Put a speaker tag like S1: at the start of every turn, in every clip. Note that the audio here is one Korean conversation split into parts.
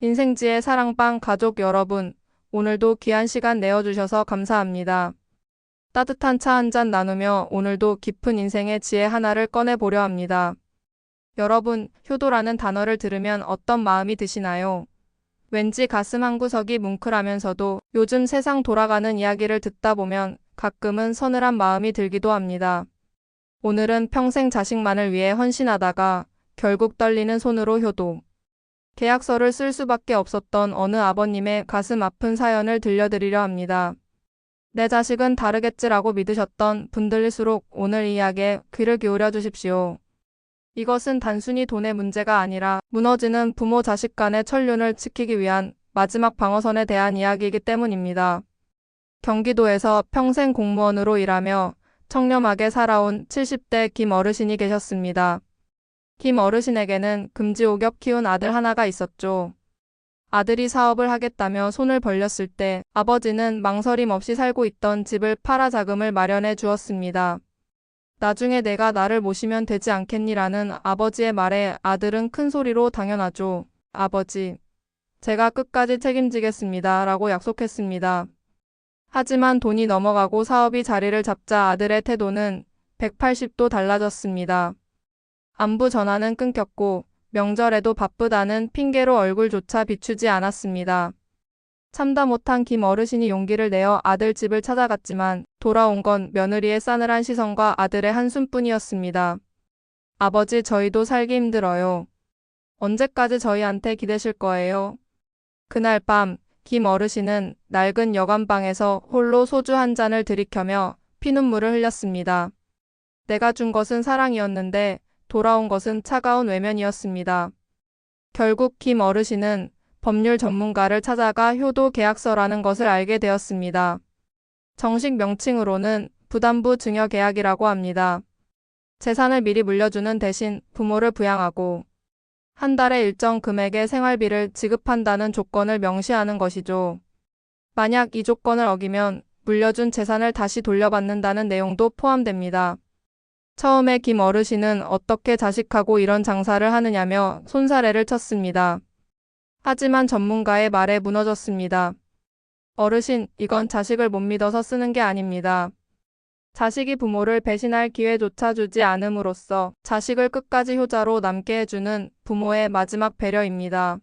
S1: 인생지의 사랑방 가족 여러분, 오늘도 귀한 시간 내어주셔서 감사합니다. 따뜻한 차 한 잔 나누며 오늘도 깊은 인생의 지혜 하나를 꺼내보려 합니다. 여러분, 효도라는 단어를 들으면 어떤 마음이 드시나요? 왠지 가슴 한구석이 뭉클하면서도 요즘 세상 돌아가는 이야기를 듣다 보면 가끔은 서늘한 마음이 들기도 합니다. 오늘은 평생 자식만을 위해 헌신하다가 결국 떨리는 손으로 효도. 계약서를 쓸 수밖에 없었던 어느 아버님의 가슴 아픈 사연을 들려드리려 합니다. 내 자식은 다르겠지라고 믿으셨던 분들일수록 오늘 이 이야기에 귀를 기울여 주십시오. 이것은 단순히 돈의 문제가 아니라 무너지는 부모 자식 간의 천륜을 지키기 위한 마지막 방어선에 대한 이야기이기 때문입니다. 경기도에서 평생 공무원으로 일하며 청렴하게 살아온 70대 김 어르신이 계셨습니다. 김 어르신에게는 금지옥엽 키운 아들 하나가 있었죠. 아들이 사업을 하겠다며 손을 벌렸을 때 아버지는 망설임 없이 살고 있던 집을 팔아 자금을 마련해 주었습니다. 나중에 내가 나를 모시면 되지 않겠니라는 아버지의 말에 아들은 큰 소리로 당연하죠. 아버지, 제가 끝까지 책임지겠습니다. 라고 약속했습니다. 하지만 돈이 넘어가고 사업이 자리를 잡자 아들의 태도는 180도 달라졌습니다. 안부 전화는 끊겼고 명절에도 바쁘다는 핑계로 얼굴조차 비추지 않았습니다. 참다 못한 김 어르신이 용기를 내어 아들 집을 찾아갔지만 돌아온 건 며느리의 싸늘한 시선과 아들의 한숨뿐이었습니다. 아버지, 저희도 살기 힘들어요. 언제까지 저희한테 기대실 거예요? 그날 밤 김 어르신은 낡은 여관방에서 홀로 소주 한 잔을 들이켜며 피눈물을 흘렸습니다. 내가 준 것은 사랑이었는데 돌아온 것은 차가운 외면이었습니다. 결국 김 어르신은 법률 전문가를 찾아가 효도 계약서라는 것을 알게 되었습니다. 정식 명칭으로는 부담부 증여 계약이라고 합니다. 재산을 미리 물려주는 대신 부모를 부양하고 한 달에 일정 금액의 생활비를 지급한다는 조건을 명시하는 것이죠. 만약 이 조건을 어기면 물려준 재산을 다시 돌려받는다는 내용도 포함됩니다. 처음에 김 어르신은 어떻게 자식하고 이런 장사를 하느냐며 손사래를 쳤습니다. 하지만 전문가의 말에 무너졌습니다. 어르신, 이건 자식을 못 믿어서 쓰는 게 아닙니다. 자식이 부모를 배신할 기회조차 주지 않음으로써 자식을 끝까지 효자로 남게 해주는 부모의 마지막 배려입니다.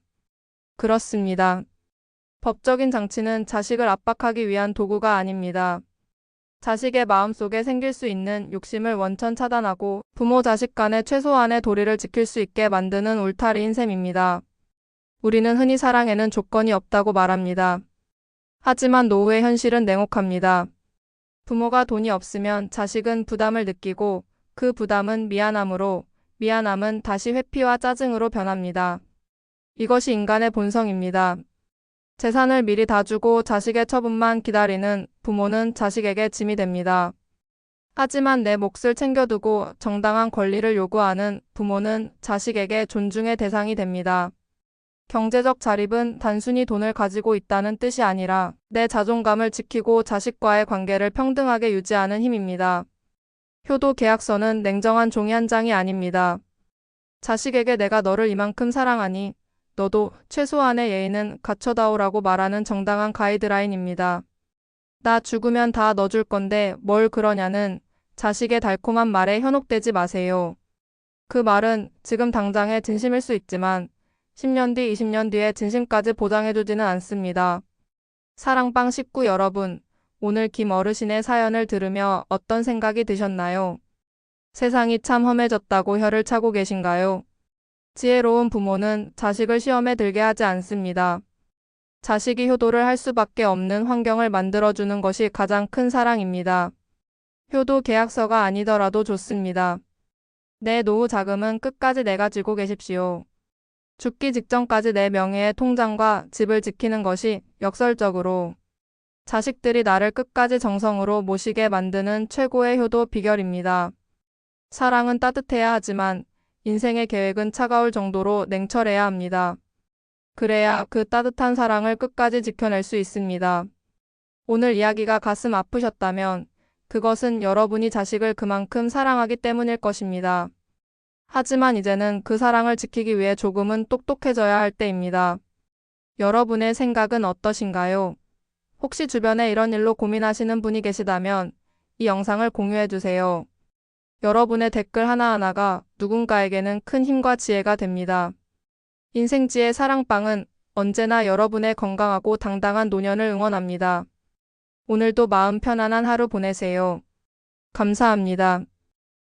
S1: 그렇습니다. 법적인 장치는 자식을 압박하기 위한 도구가 아닙니다. 자식의 마음속에 생길 수 있는 욕심을 원천 차단하고 부모 자식 간의 최소한의 도리를 지킬 수 있게 만드는 울타리인 셈입니다. 우리는 흔히 사랑에는 조건이 없다고 말합니다. 하지만 노후의 현실은 냉혹합니다. 부모가 돈이 없으면 자식은 부담을 느끼고 그 부담은 미안함으로, 미안함은 다시 회피와 짜증으로 변합니다. 이것이 인간의 본성입니다. 재산을 미리 다 주고 자식의 처분만 기다리는 부모는 자식에게 짐이 됩니다. 하지만 내 몫을 챙겨두고 정당한 권리를 요구하는 부모는 자식에게 존중의 대상이 됩니다. 경제적 자립은 단순히 돈을 가지고 있다는 뜻이 아니라 내 자존감을 지키고 자식과의 관계를 평등하게 유지하는 힘입니다. 효도 계약서는 냉정한 종이 한 장이 아닙니다. 자식에게 내가 너를 이만큼 사랑하니 너도 최소한의 예의는 갖춰다오라고 말하는 정당한 가이드라인입니다. 나 죽으면 다 넣어줄 건데 뭘 그러냐는 자식의 달콤한 말에 현혹되지 마세요. 그 말은 지금 당장의 진심일 수 있지만 10년 뒤, 20년 뒤에 진심까지 보장해주지는 않습니다. 사랑방 식구 여러분, 오늘 김 어르신의 사연을 들으며 어떤 생각이 드셨나요? 세상이 참 험해졌다고 혀를 차고 계신가요? 지혜로운 부모는 자식을 시험에 들게 하지 않습니다. 자식이 효도를 할 수밖에 없는 환경을 만들어주는 것이 가장 큰 사랑입니다. 효도 계약서가 아니더라도 좋습니다. 내 노후 자금은 끝까지 내가 쥐고 계십시오. 죽기 직전까지 내 명예의 통장과 집을 지키는 것이 역설적으로 자식들이 나를 끝까지 정성으로 모시게 만드는 최고의 효도 비결입니다. 사랑은 따뜻해야 하지만 인생의 계획은 차가울 정도로 냉철해야 합니다. 그래야 그 따뜻한 사랑을 끝까지 지켜낼 수 있습니다. 오늘 이야기가 가슴 아프셨다면 그것은 여러분이 자식을 그만큼 사랑하기 때문일 것입니다. 하지만 이제는 그 사랑을 지키기 위해 조금은 똑똑해져야 할 때입니다. 여러분의 생각은 어떠신가요? 혹시 주변에 이런 일로 고민하시는 분이 계시다면 이 영상을 공유해주세요. 여러분의 댓글 하나하나가 누군가에게는 큰 힘과 지혜가 됩니다. 인생지혜 사랑방은 언제나 여러분의 건강하고 당당한 노년을 응원합니다. 오늘도 마음 편안한 하루 보내세요. 감사합니다.